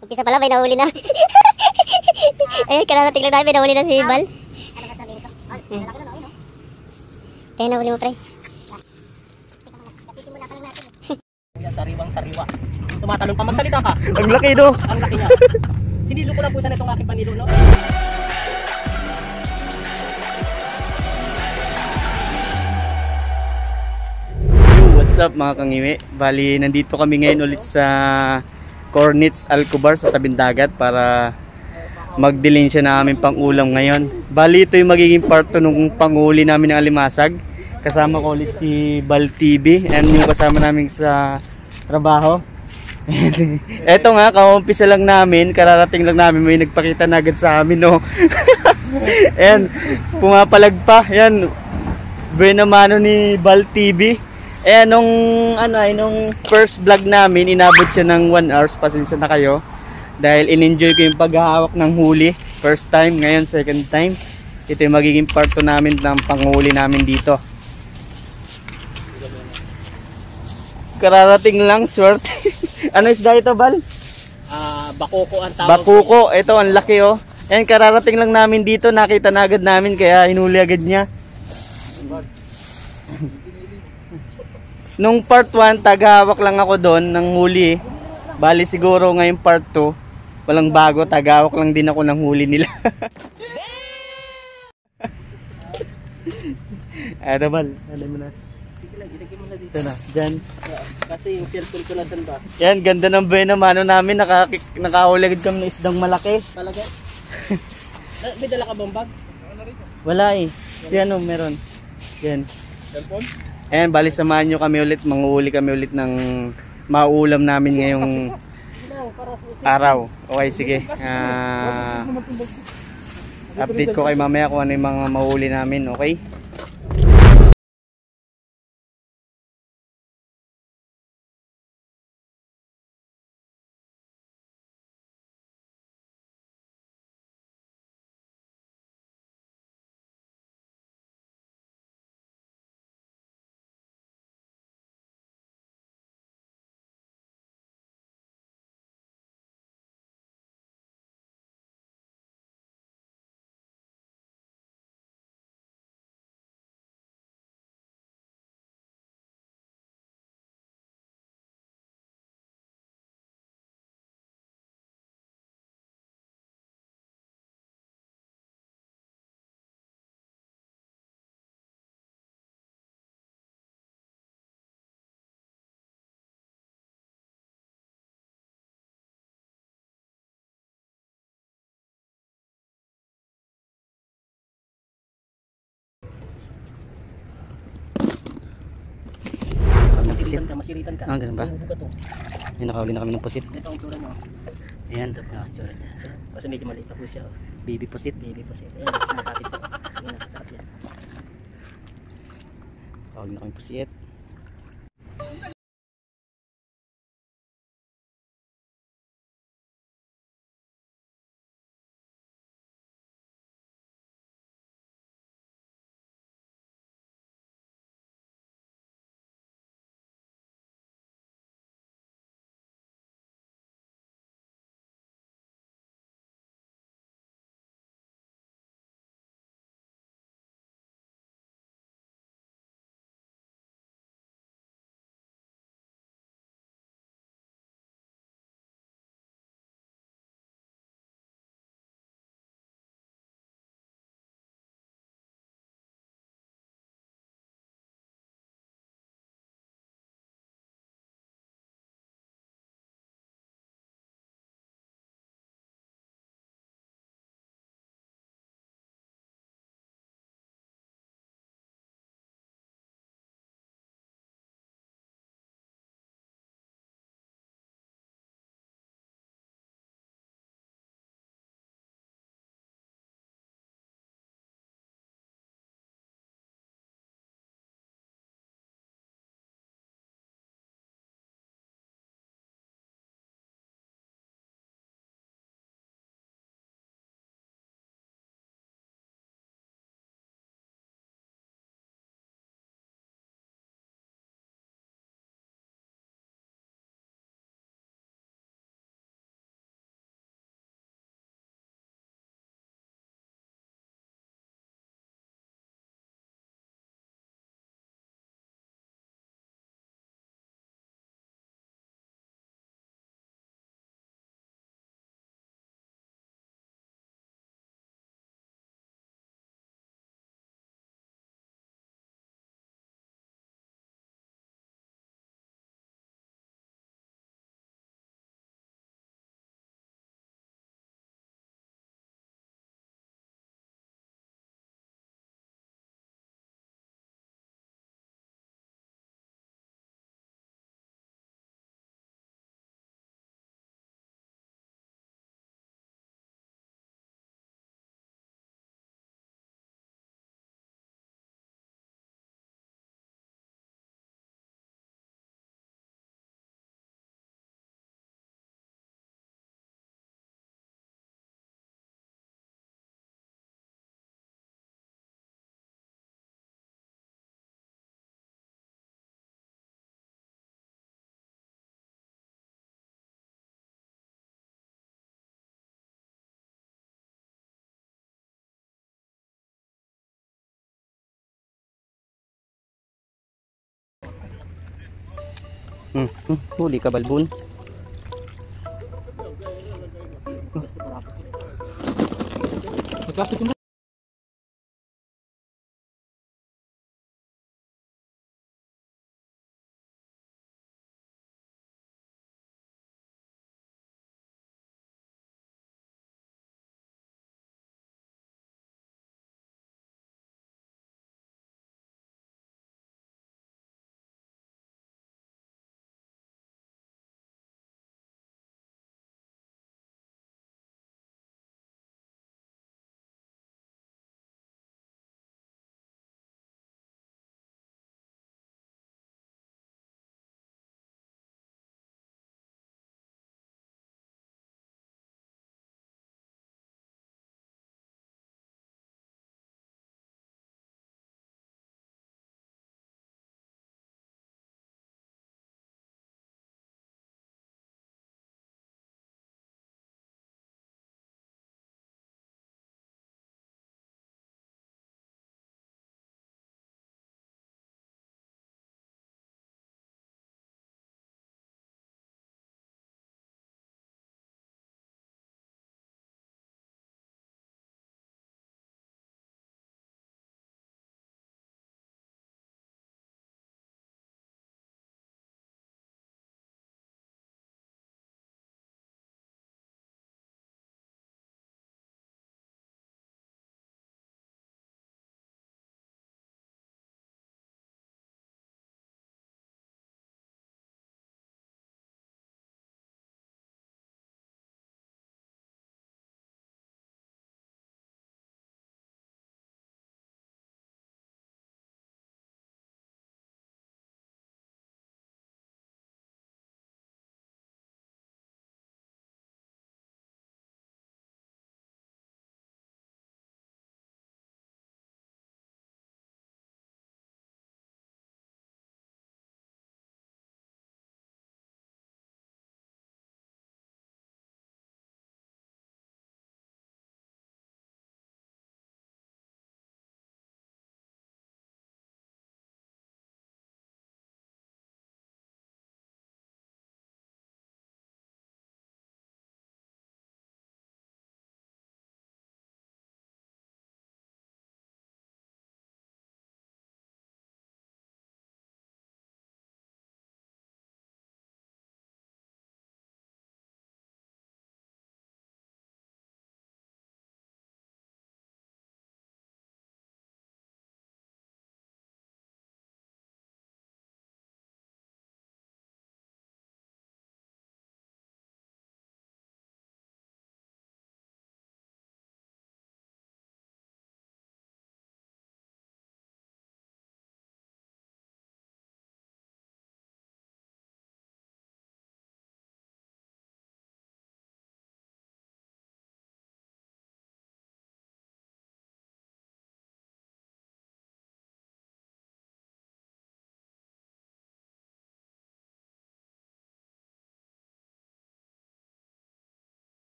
Umpisa pala, may nahuli na. Ayun, kararating lang namin, may nahuli na si Bal. Ano ba sabihin ko? Hmm. Malaki na no? Kaya nahuli mo, pre. Kapitin mo na pa lang natin. Yan, sariwang sariwa. Tumatalong pa, magsalita ka. Ang laki no. Ang laki niya. Sinilo ko na po sana itong aking panilo, no? What's up mga kangiwi? Bali, nandito kami ngayon ulit sa Cornets Alcobar sa tabing dagat para magdilinsya namin pang ulam ngayon. Bali, ito yung magiging part 2 nung panguli namin ng alimasag. Kasama ko ulit si Bal TV and yung kasama namin sa trabaho. Eto nga, kaumpisa lang namin, kararating lang namin, may nagpakita na agad sa amin, no? And pumapalag pa, yan, buena mano ni Bal TV. Eh nung first vlog namin, inabot siya ng 1 hours, pasensya na kayo. Dahil in-enjoy ko yung paghahawak ng huli. First time, ngayon second time. Ito yung magiging part 2 namin ng panghuli namin dito. Kararating lang, short. Ano isda ito, Bal? Bakuko ang tawag. Bakuko, ito ang laki oh. Ayan, kararating lang namin dito, nakita na agad namin kaya hinuli agad niya. Nung part 1, tagahawak lang ako doon ng huli. Bali siguro ngayon part 2, walang bago, tagahawak lang din ako ng huli nila. Ano Bal? Ano mo na? Sige lang, ilagay mo na dito. Ito na, dyan. Kasi yung cellphone ko lang saan ba? Yan, ganda ng buena mano namin. Nakahuli agad kami ng isdang malaki. Talaga? May dala ka bang bag? Wala eh. Si ano, meron. Yan. Cellphone? Ayan, bali samahan nyo kami ulit. Manguhuli kami ulit ng mauulam namin ngayong araw. Okay, sige. Update ko kay mamaya kung ano yung mga mahuli namin. Okay? Masiritan ka. Ganun ba? May nakahuli na kami ng pusit. Ito ang tura mo. Ayan. Itsura niya. Kasi medyo maliit na po siya. Baby pusit. Baby po siya. Ayan, nakakapit siya. Ayan, nakasarap yan. Nakahuli na kami pusit. Huli ka, balbon.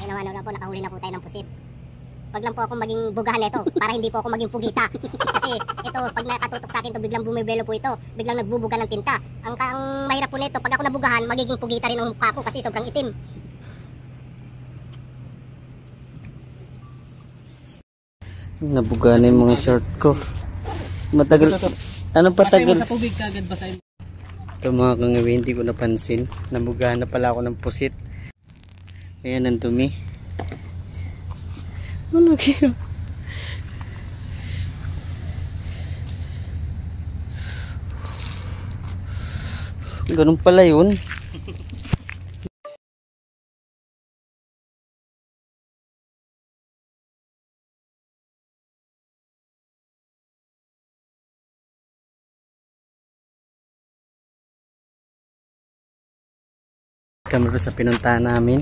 Ayun na po, nakahuli na po tayo ng pusit. Wag lang po akong maging bugahan nito para hindi po ako maging pugita. Kasi ito, pag nakatutok sa akin to, biglang bumibelo po ito. Biglang nagbubuga ng tinta. Ang mahirap po nito, pag ako nabugahan, magiging pugita rin ang mukha ko kasi sobrang itim. Nabuga na yung mga short ko. Matagal. Ano pa tagal? Sa tubig kagad basahin. Ito mga kangawi, hindi ko napansin. Nabuga na pala ako ng pusit. Ayan ang dumi. Ano kaya? Ganun pala yun. Kami sa pinuntahan namin.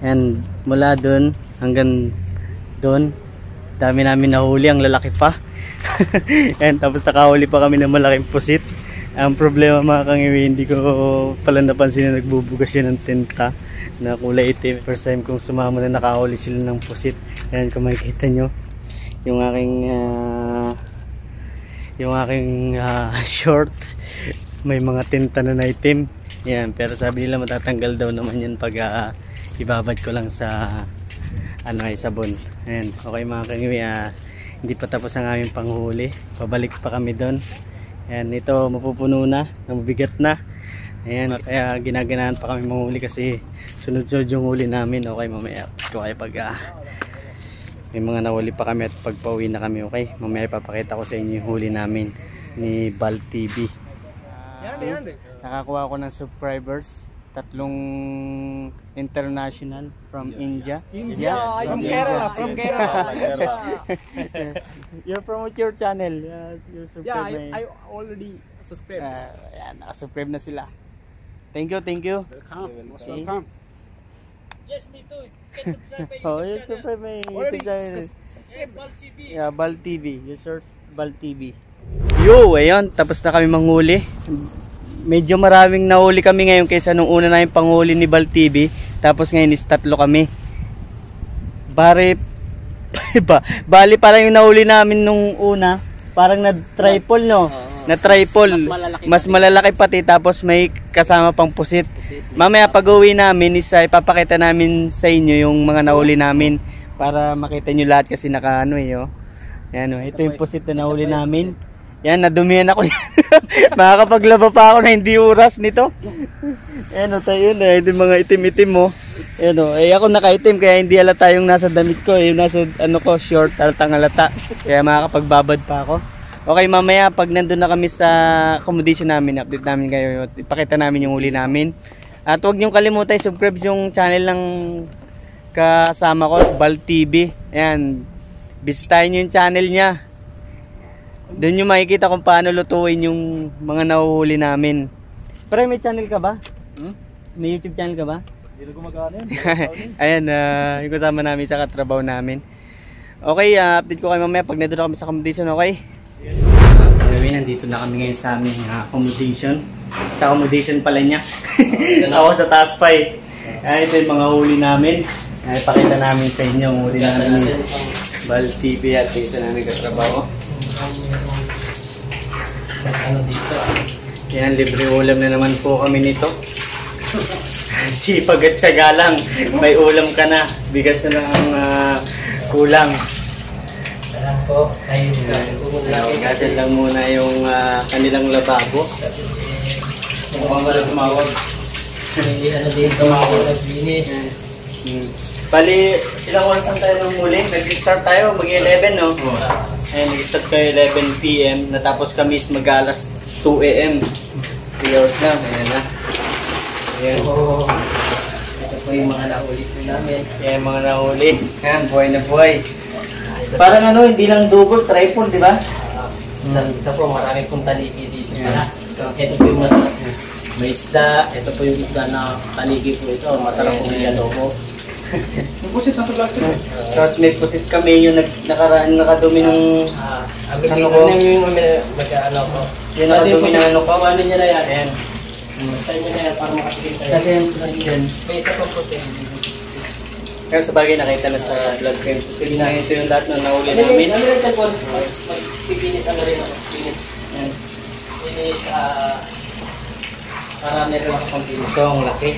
And mula doon hanggang doon Dami namin nahuli, ang lalaki pa. Ayan, tapos nakahuli pa kami ng malaking pusit. Ang problema mga kangiwi, hindi ko pala napansin na nagbubugas yan ng tinta na kulay itim. First time kong sumama na nakahuli sila ng pusit. Ayan, kung makikita nyo yung aking short, may mga tinta na itim. Yan, pero sabi nila matatanggal daw naman yan pag ibabad ko lang sa sabon. Ayan, okay mga kangiwi, hindi pa tapos ang aming panghuli, pabalik pa kami doon. Ayan, ito mapupuno na, mabigat na. Ayan, kaya ginaganahan pa kami manghuli kasi sunod-sunod yung huli namin. Okay, mamaya ko kayo pag may mga nahuli pa kami at pagpauwi na kami. Okay, mamaya ipapakita ko sa inyo yung huli namin ni Bal TV. Nakakuha ko ng subscribers, 3 international from India. From Kerala. You promote your channel. You subscribe. I already subscribed. Ayan, nakasubscribe na sila. Thank you. Welcome. Yes, me too. Can subscribe my Oh, you subscribe my YouTube channel. Yes, Bal TV. Yeah, Bal TV. You search Bal TV. Yo, ayun, tapos na kami manghuli. Medyo maraming nahuli kami ngayon kaysa nung una namin panghuli ni Bal TV. Tapos ngayon is 3 kami. Bali parang yung nahuli namin nung una, parang na-triple, no? Na-triple. Mas malalaki pati, tapos may kasama pang pusit. Mamaya pag-uwi namin is ipapakita namin sa inyo yung mga nahuli namin para makita nyo lahat kasi naka oh. Yan, ito yung pusit na nahuli namin. Yan, nadumihan ako. Makakapaglaba pa ako na hindi oras nito. Ayan o, tayo na. Ito mga itim-itim mo. Ayan o, ako nakaitim kaya hindi halata yung nasa damit ko. Yung nasa short, halatang halata. Kaya makakapagbabad pa ako. Okay, mamaya pag nandun na kami sa accommodation namin, update namin kayo. Ipakita namin yung huli namin. At huwag niyong kalimutan, subscribe yung channel ng kasama ko, Bal TV. Ayan, bisitahin nyo yung channel niya. Doon nyo makikita kung paano lutuin yung mga nahuhuli namin. Pero may channel ka ba? May YouTube channel ka ba? Hindi na gumagana yun. Ayan, yung kasama namin sa katrabaho namin. Okay, update ko kayo mamaya pag nandun na kami sa accommodation, okay? Nandito na kami ngayon sa aming accommodation. Sa accommodation pala niya. Ako sa taas pa eh. Ito yung mga huli namin. Pakita namin sa inyo ang huli namin ni Bal TV at isa namin katrabaho. Yan, libre ulam na naman po kami nito. Sipag at syaga lang. May ulam ka na. Bigas na lang ang kulang. Alam po, Gadget lang muna yung kanilang lababo. mukhang wala tumawag. Hindi dito mag-linis. Bali, ilang oras lang tayo nung muli? Nag-start tayo, mag-11, no? Ayun, nag-start kayo 11 PM. Natapos kami is mag-alas 2 AM. 3 hours lang, ayan na. Ayan. Ito po yung mga nahuli po namin. Ayan, mga nahuli. Ayan, buhay na buhay. Parang hindi lang double, triple, di ba? Ito po, marami pong taligi dito. Ito po yung masarap. May isda. Ito po yung isda na taligi po ito. Masarap po yung adobo. Yung pusit na sulat ko. Tapos may pusit kami yung nakadumi ng Ano ko? Yung mag-ano ko. yung nakadumi ng ano ko. Ano niya na yan? Ayan. Tayo mo na yan para makakita tayo. Kasi yung pusit yan. May isa po po tayo. Kaya sa bagay nakita na sa vlog ko. Sige na, ito yung lahat na nahuli namin. Ano rin sa po? Magpipinis ano rin ako. Pinis. Ayan. Pinis, marami rin ako pang pinis. Ito ang laki.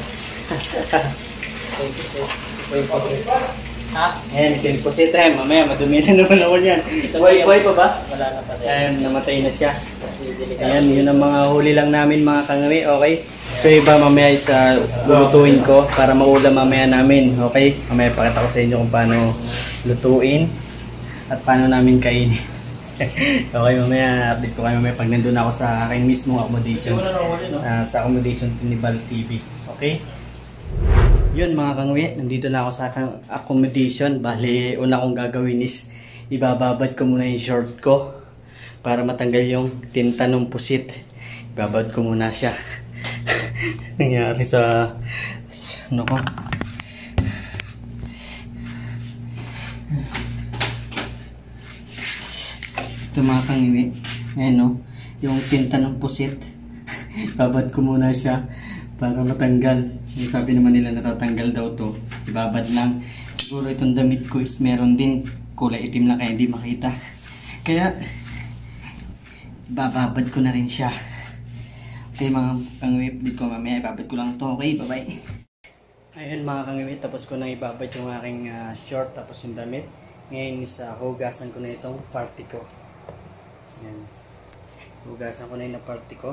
Ha? Ayan, ito yung pusit. Mamaya madumi na naman ako niyan. Buhay pa ba? Wala na pa tayo. Ayan, namatay na siya. Kasi delikado. Ayan, yun ang mga huli lang namin mga kangami. Okay? So iba mamaya isa lulutuin ko para maulam mamaya namin. Okay? Mamaya pakita ko sa inyo kung paano lutuin at paano namin kainin. Okay, mamaya update ko kayo mamaya pag nandun ako sa aking mismong accommodation. Sa accommodation ni Bal TV. Okay? Yun mga kangwi, nandito na ako sa accommodation. Bali, una kong gagawin is ibababad ko muna yung short ko para matanggal yung tinta ng pusit. Ibabad ko muna siya. Nangyari sa ano ko. Ito mga kangiwi. Ayan o. Yung tinta ng pusit. Babad ko muna siya para matanggal. Yung sabi naman nila natatanggal daw to. Ibabad lang. Siguro itong damit ko is meron din kulay itim lang kaya hindi makita. Kaya bababad ko na rin siya. Okay mga kangiwi. Dito ko mamaya ibabad ko lang to. Okay, bye bye. Ayun mga kangiwi. Tapos ko na ibabad yung aking short tapos yung damit. Ngayon is hugasan ko na itong party ko. Ayan. Hugasan ko na yung party ko.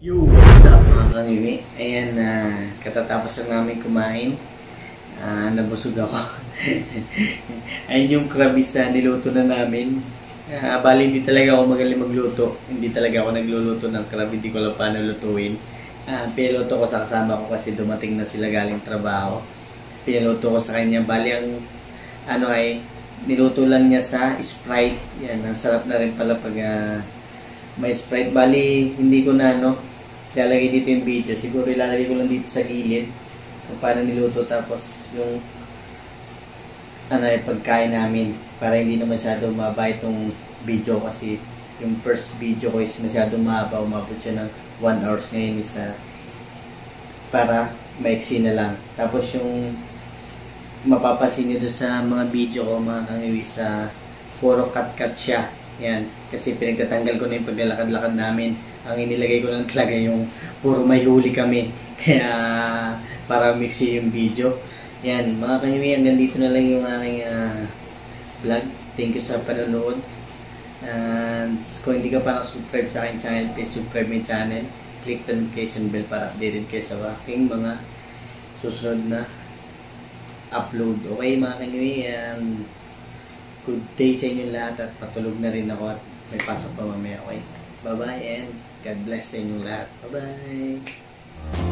Yo, what's up mga kangiwi? Ayan, katatapos lang namin kumain. Nabusog ako. Ayun yung krabis niluto na namin. Bali hindi talaga ako magaling magluto. Hindi talaga ako nagluluto ng crab. Hindi ko alam paano lutuin. Pinuto ko sa kasama ko kasi dumating na sila galing trabaho. Pinuto ko sa kanya. Bali ang niluto lang niya sa Sprite. Yan, ang sarap na rin pala pag may Sprite. Bali hindi ko na ilalagay dito yung video. Siguro ilalagay ko lang dito sa gilid kung paano niluto. Tapos yung pagkain namin para hindi na masyado mahaba itong video kasi yung first video ko is masyado mahaba, umabot siya ng 1 hours. Ngayon is para maiksi na lang. Tapos yung mapapansin nyo doon sa mga video ko mga kangiwi sa puro cut siya. Yan, kasi pinagtatanggal ko na yung paglalakad-lakad namin. Ang inilagay ko lang talaga yung puro may huli kami kaya para mixi yung video. Yan, mga kangiwi, hanggang dito na lang yung aking vlog. Thank you sa panonood. And kung hindi ka pa nakasubscribe sa aking channel, please subscribe my channel. Click the notification bell para updated kayo sa aking mga susunod na upload. Okay mga kangiwi, and good day sa inyo lahat at patulog na rin ako at may pasok pa mamaya. Okay, bye bye and God bless sa inyo lahat. Bye bye.